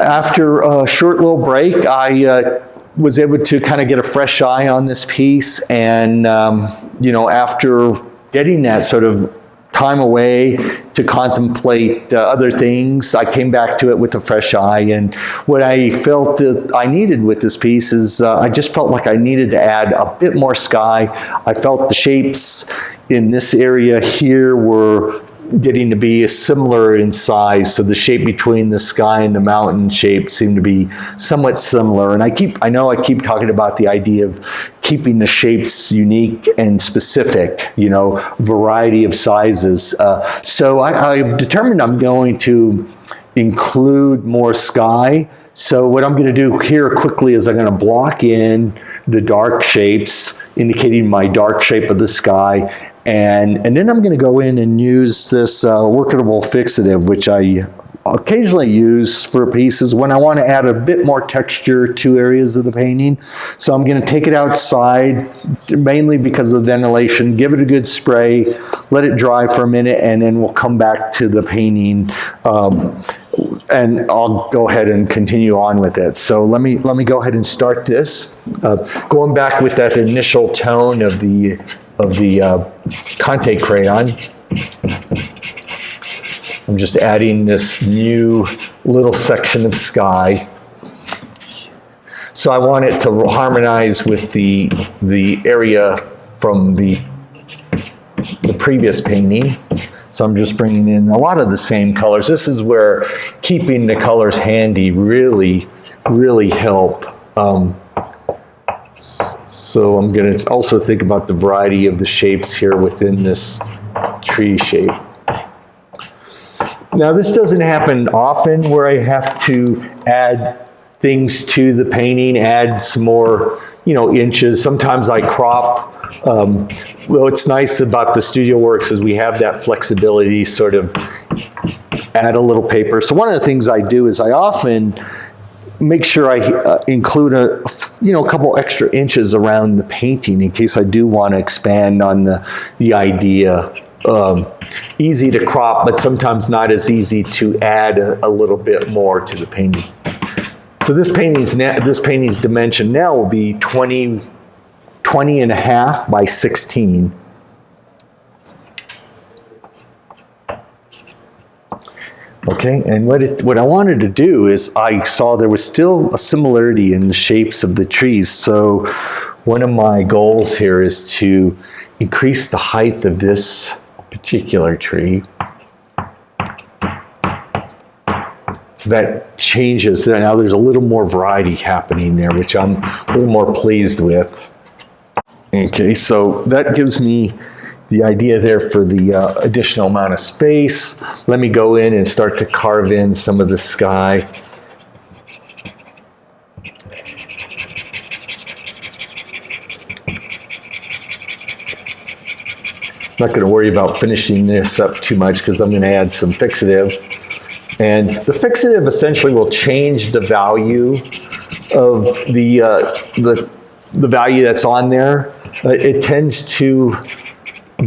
after a short little break, I was able to kind of get a fresh eye on this piece, and after getting that sort of time away to contemplate other things, I came back to it with a fresh eye. And what I felt that I needed with this piece is I just felt like I needed to add a bit more sky. I felt the shapes in this area here were getting to be similar in size, so the shape between the sky and the mountain shape seemed to be somewhat similar. And I know I keep talking about the idea of keeping the shapes unique and specific, variety of sizes. So I've determined I'm going to include more sky. So what I'm going to do here quickly is I'm going to block in the dark shapes, indicating my dark shape of the sky. And then I'm going to go in and use this workable fixative, which I occasionally use for pieces when I want to add a bit more texture to areas of the painting. So I'm going to take it outside, mainly because of the ventilation, give it a good spray, let it dry for a minute, and then we'll come back to the painting. And I'll go ahead and continue on with it. So let me go ahead and start this. Going back with that initial tone of the Conte crayon, I'm just adding this new little section of sky. So I want it to harmonize with the area from the previous painting. So I'm just bringing in a lot of the same colors. This is where keeping the colors handy really help. So I'm going to also think about the variety of the shapes here within this tree shape. Now this doesn't happen often where I have to add things to the painting, add some more, inches. Sometimes I crop. What's nice about the Studio Works is we have that flexibility, sort of add a little paper. So one of the things I do is I often make sure I include a couple extra inches around the painting in case I do want to expand on the idea. Easy to crop, but sometimes not as easy to add a little bit more to the painting. So this painting's dimension now will be 20 and a half by 16. Okay, and what I wanted to do is I saw there was still a similarity in the shapes of the trees. So one of my goals here is to increase the height of this particular tree. So that changes. Now there's a little more variety happening there, which I'm a little more pleased with. Okay, so that gives me the idea there for the additional amount of space. Let me go in and start to carve in some of the sky. I'm not going to worry about finishing this up too much because I'm going to add some fixative. And the fixative essentially will change the value of the value that's on there. It tends to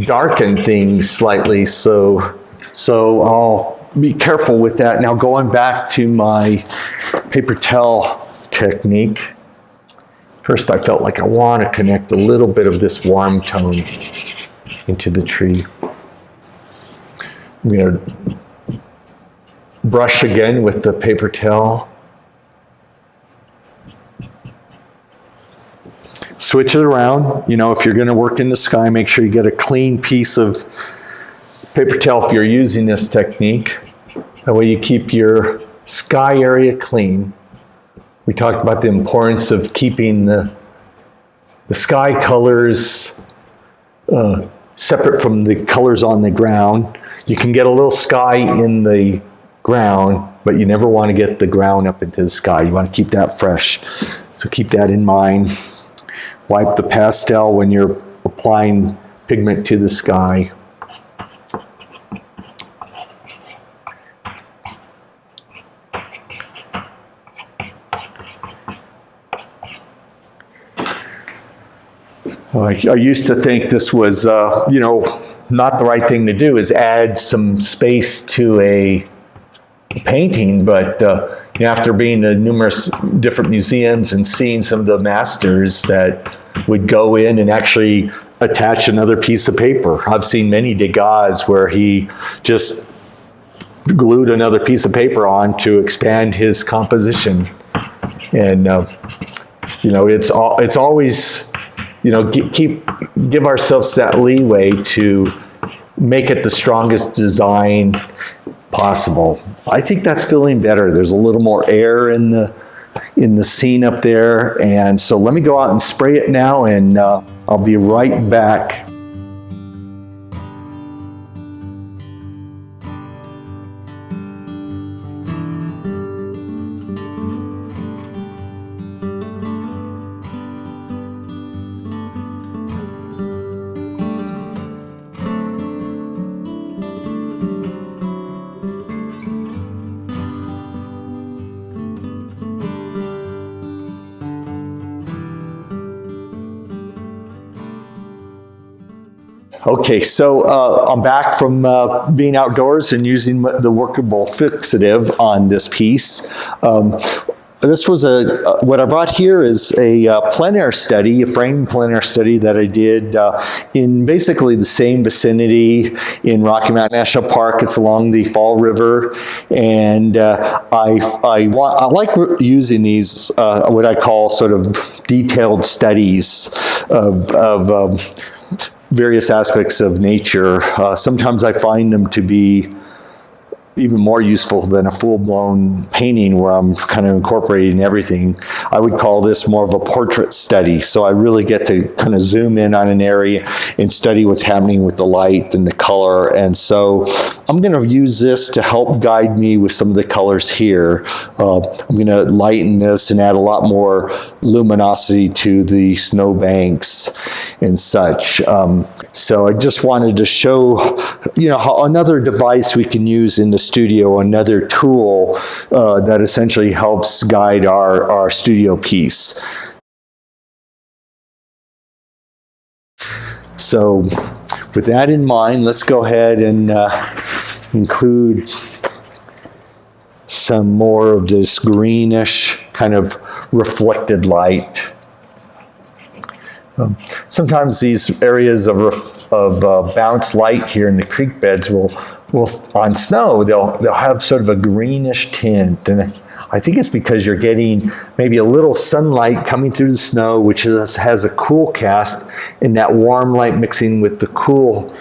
darken things slightly, so I'll be careful with that. Now going back to my paper towel technique, first I felt like I want to connect a little bit of this warm tone into the tree. I'm going to brush again with the paper towel. Switch it around. If you're going to work in the sky, make sure you get a clean piece of paper towel if you're using this technique. That way you keep your sky area clean. We talked about the importance of keeping the sky colors separate from the colors on the ground. You can get a little sky in the ground, but you never want to get the ground up into the sky. You want to keep that fresh. So keep that in mind. Wipe the pastel when you're applying pigment to the sky. I used to think this was, not the right thing to do, is add some space to a painting, but after being to numerous different museums and seeing some of the masters that would go in and actually attach another piece of paper. I've seen many Degas where he just glued another piece of paper on to expand his composition. And, it's always, give ourselves that leeway to make it the strongest design possible. I think that's feeling better. There's a little more air in the scene up there. And so let me go out and spray it now, and I'll be right back. Okay, so I'm back from being outdoors and using the workable fixative on this piece. This was what I brought here is a plein air study, a frame plein air study that I did in basically the same vicinity in Rocky Mountain National Park. It's along the Fall River, and I like using these what I call sort of detailed studies of various aspects of nature. Sometimes I find them to be even more useful than a full-blown painting where I'm kind of incorporating everything. I would call this more of a portrait study. So I really get to kind of zoom in on an area and study what's happening with the light and the color. And so I'm going to use this to help guide me with some of the colors here. I'm going to lighten this and add a lot more luminosity to the snowbanks and such. So I just wanted to show, how another device we can use in the studio, another tool that essentially helps guide our studio piece. So with that in mind, let's go ahead and include some more of this greenish kind of reflected light. Sometimes these areas of bounce light here in the creek beds will on snow, they'll have sort of a greenish tint. And I think it's because you're getting maybe a little sunlight coming through the snow, which has a cool cast, and that warm light mixing with the cool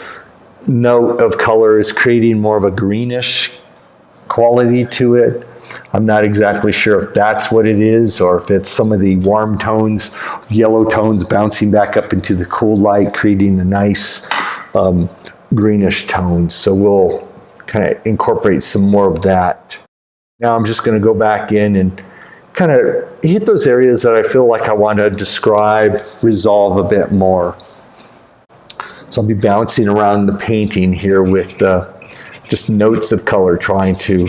note of color is creating more of a greenish quality to it. I'm not exactly sure if that's what it is, or if it's some of the warm tones, yellow tones bouncing back up into the cool light, creating a nice greenish tone. So we'll kind of incorporate some more of that. Now I'm just going to go back in and kind of hit those areas that I feel like I want to describe, resolve a bit more. So I'll be bouncing around the painting here with just notes of color, trying to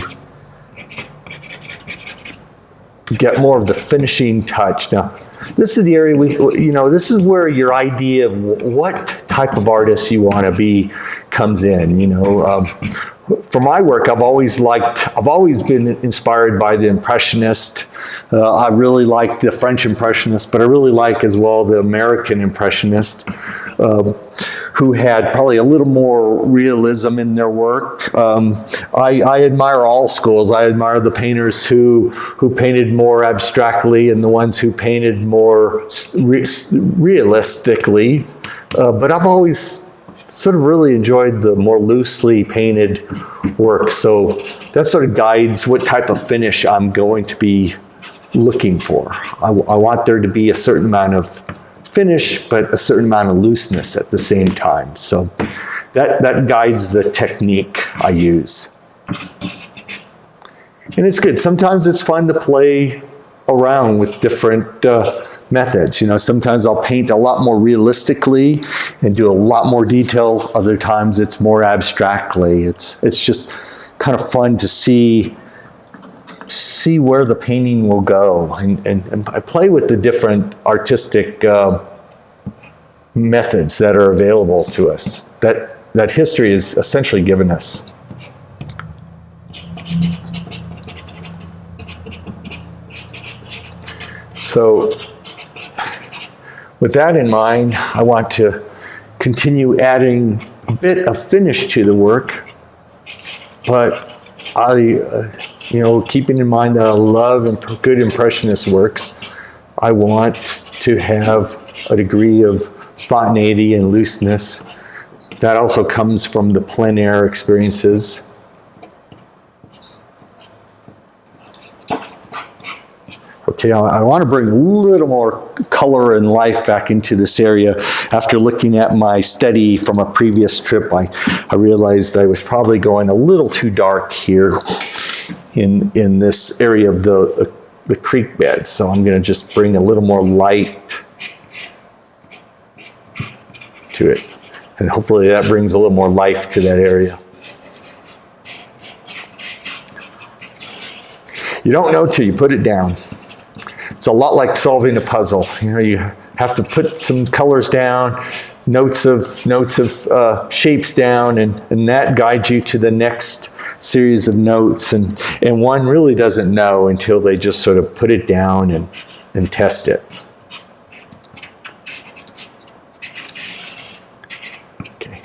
get more of the finishing touch. Now, this is the area this is where your idea of what type of artist you want to be comes in. For my work, I've always been inspired by the Impressionist. I really like the French Impressionist, but I really like as well the American Impressionist, who had probably a little more realism in their work. I admire all schools. I admire the painters who painted more abstractly and the ones who painted more realistically. But I've always sort of really enjoyed the more loosely painted work. So that sort of guides what type of finish I'm going to be looking for. I want there to be a certain amount of finish, but a certain amount of looseness at the same time. So that guides the technique I use. And it's good. Sometimes it's fun to play around with different methods. Sometimes I'll paint a lot more realistically and do a lot more detail. Other times it's more abstractly. It's just kind of fun to see where the painting will go. And I play with the different artistic methods that are available to us, that history has essentially given us. So with that in mind, I want to continue adding a bit of finish to the work, but keeping in mind that I love good impressionist works, I want to have a degree of spontaneity and looseness. That also comes from the plein air experiences. Okay, I want to bring a little more color and life back into this area. After looking at my study from a previous trip, I realized I was probably going a little too dark here in this area of the creek bed. So I'm going to just bring a little more light to it. And hopefully that brings a little more life to that area. You don't know till you put it down. It's a lot like solving a puzzle. You have to put some colors down, notes of shapes down, and that guides you to the next series of notes. And one really doesn't know until they just sort of put it down and test it. Okay.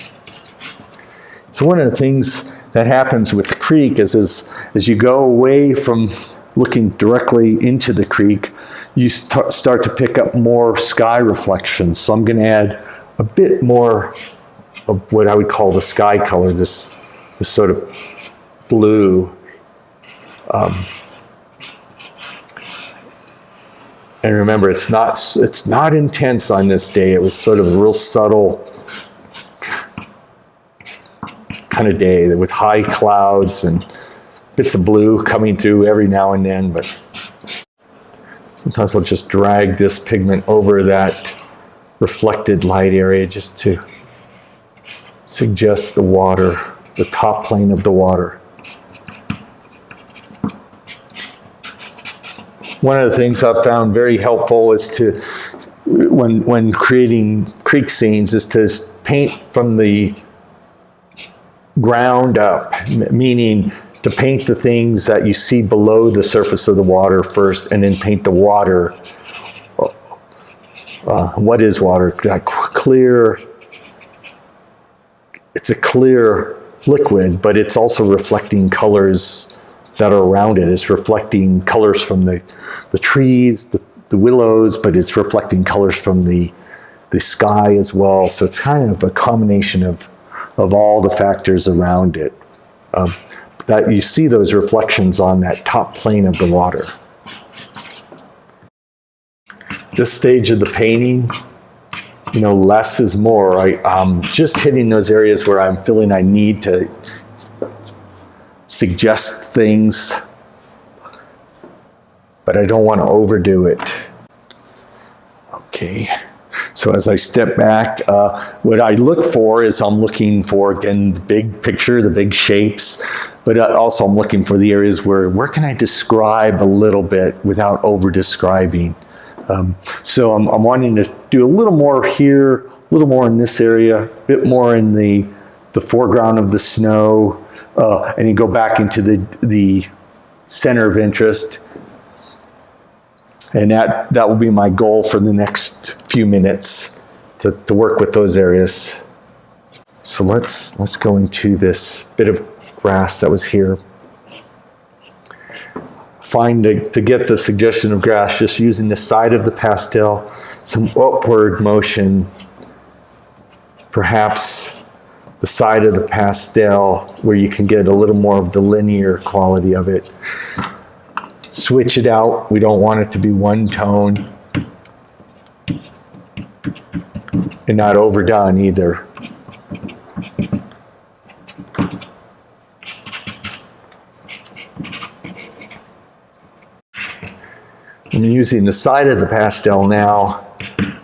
So one of the things that happens with the creek is as you go away from looking directly into the creek, you start to pick up more sky reflections. So I'm going to add a bit more of what I would call the sky color, this sort of blue. And remember, it's not intense on this day. It was sort of a real subtle kind of day with high clouds and bits of blue coming through every now and then, but sometimes I'll just drag this pigment over that reflected light area just to suggest the water, the top plane of the water. One of the things I've found very helpful is to, when creating creek scenes, is to paint from the ground up, meaning to paint the things that you see below the surface of the water first, and then paint the water. What is water? That clear. It's a clear liquid, but it's also reflecting colors that are around it. It's reflecting colors from the trees, the willows, but it's reflecting colors from the sky as well. So it's kind of a combination of all the factors around it. That you see those reflections on that top plane of the water. This stage of the painting, less is more. I'm just hitting those areas where I'm feeling I need to suggest things, but I don't want to overdo it. Okay. So as I step back, what I look for is I'm looking for, again, the big picture, the big shapes, but also I'm looking for the areas where can I describe a little bit without over-describing. So I'm wanting to do a little more here, a little more in this area, a bit more in the foreground of the snow, and then go back into the center of interest. And that will be my goal for the next few minutes, to work with those areas. So let's go into this bit of grass that was here. To get the suggestion of grass, just using the side of the pastel, some upward motion, perhaps the side of the pastel where you can get a little more of the linear quality of it. Switch it out. We don't want it to be one tone and not overdone either. I'm using the side of the pastel now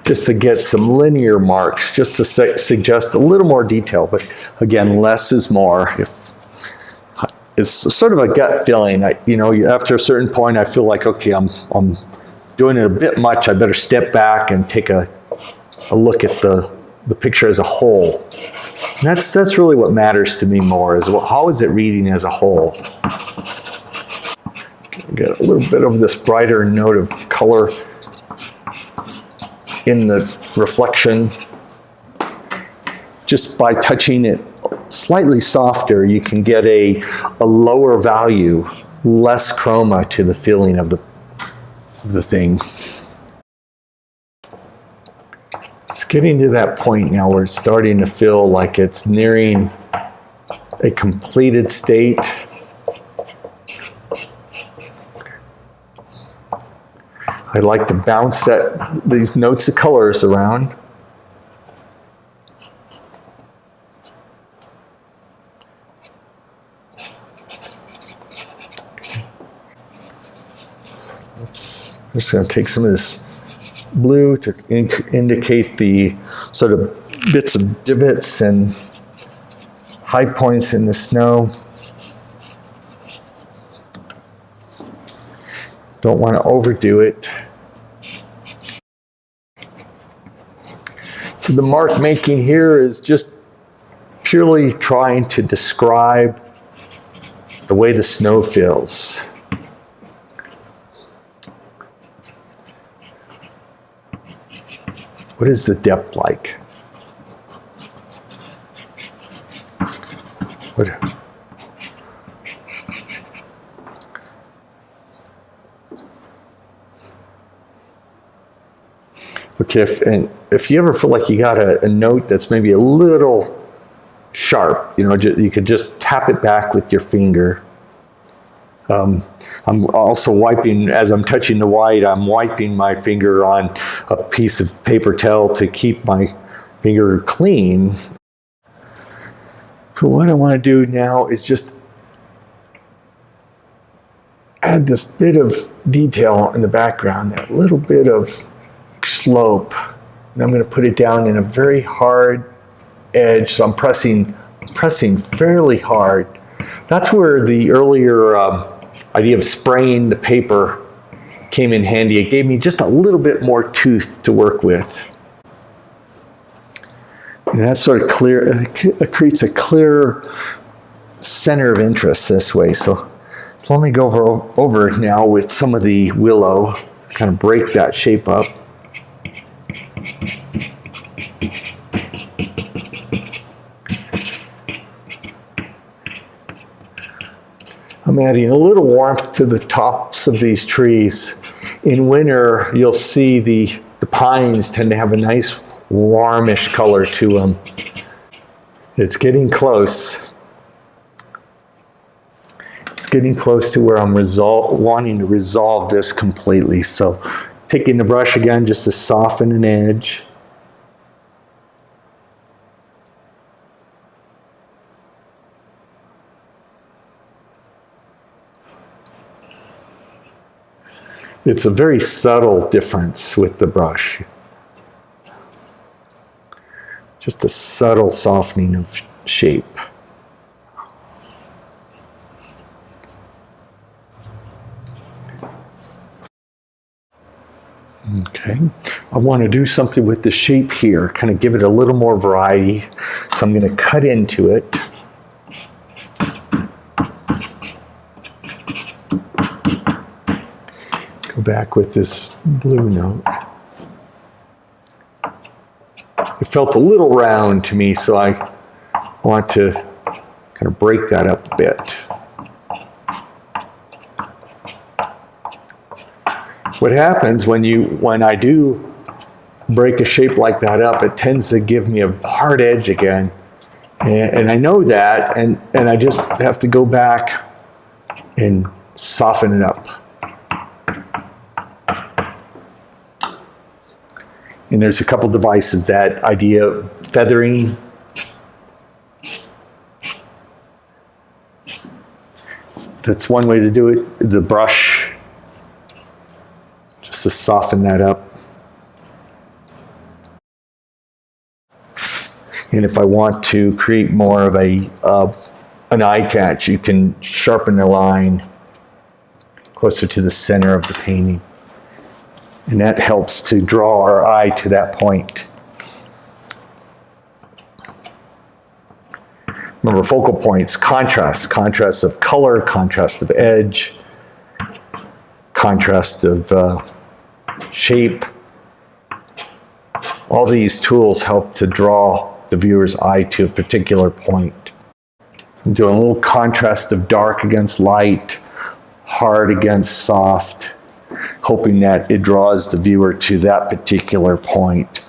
just to get some linear marks, just to suggest a little more detail. But again, less is more. It's sort of a gut feeling. After a certain point, I feel like, okay, I'm doing it a bit much. I better step back and take a look at the picture as a whole. And that's really what matters to me more, is how is it reading as a whole? Get a little bit of this brighter note of color in the reflection. Just by touching it slightly softer, you can get a lower value, less chroma to the feeling of the thing. It's getting to that point now where it's starting to feel like it's nearing a completed state. I like to bounce these notes of colors around. I'm just going to take some of this blue to indicate the sort of bits of divots and high points in the snow. Don't want to overdo it. So the mark making here is just purely trying to describe the way the snow feels. What is the depth like? Okay, if you ever feel like you got a note that's maybe a little sharp, you could just tap it back with your finger. I'm also wiping, as I'm touching the white, I'm wiping my finger on a piece of paper towel to keep my finger clean. So what I want to do now is just add this bit of detail in the background, that little bit of slope. And I'm going to put it down in a very hard edge, so I'm pressing fairly hard. That's where the earlier idea of spraying the paper came in handy. It gave me just a little bit more tooth to work with. And that sort of creates a clear center of interest this way. So let me go over it now with some of the willow, kind of break that shape up. I'm adding a little warmth to the tops of these trees. In winter, you'll see the pines tend to have a nice warmish color to them. It's getting close. It's getting close to where I'm wanting to resolve this completely. So taking the brush again just to soften an edge. It's a very subtle difference with the brush. Just a subtle softening of shape. Okay, I want to do something with the shape here, kind of give it a little more variety. So I'm going to cut into it. Go back with this blue note. It felt a little round to me, so I want to kind of break that up a bit. What happens when I do break a shape like that up, it tends to give me a hard edge again. And I know that, and I just have to go back and soften it up. And there's a couple devices, that idea of feathering. That's one way to do it. The brush, just to soften that up. And if I want to create more of an eye catch, you can sharpen the line closer to the center of the painting. And that helps to draw our eye to that point. Remember, focal points, contrast of color, contrast of edge, contrast of shape. all these tools help to draw the viewer's eye to a particular point. I'm doing a little contrast of dark against light, hard against soft, hoping that it draws the viewer to that particular point.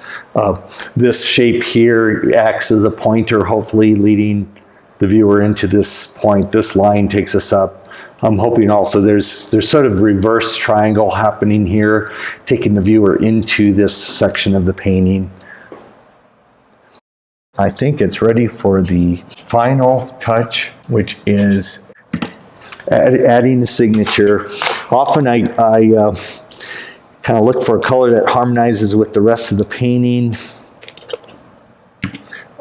This shape here acts as a pointer, hopefully leading the viewer into this point. This line takes us up. I'm hoping also there's sort of reverse triangle happening here, taking the viewer into this section of the painting. I think it's ready for the final touch, which is adding a signature. Often I kind of look for a color that harmonizes with the rest of the painting.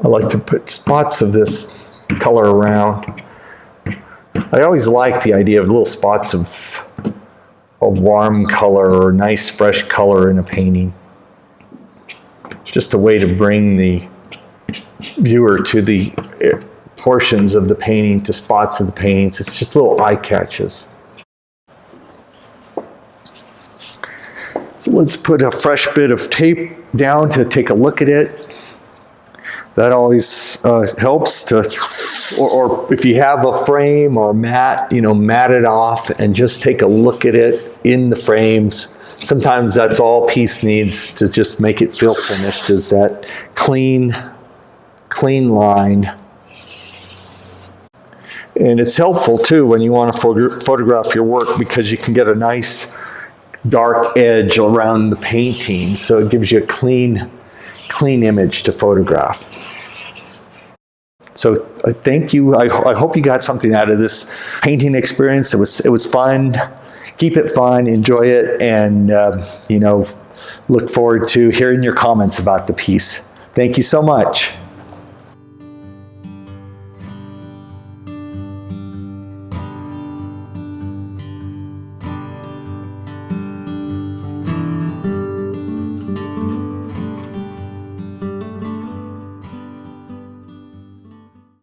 I like to put spots of this color around. I always like the idea of little spots of warm color or nice fresh color in a painting. It's just a way to bring the viewer to the portions of the painting, to spots of the paintings. It's just little eye catches. So let's put a fresh bit of tape down to take a look at it. That always helps to, or if you have a frame or mat, mat it off and just take a look at it in the frames. Sometimes that's all piece needs to just make it feel finished, is that clean line. And it's helpful too when you want to photograph your work, because you can get a nice dark edge around the painting, so it gives you a clean image to photograph. So thank you. I hope you got something out of this painting experience. It was fun. Keep it fun, enjoy it, and look forward to hearing your comments about the piece. Thank you so much.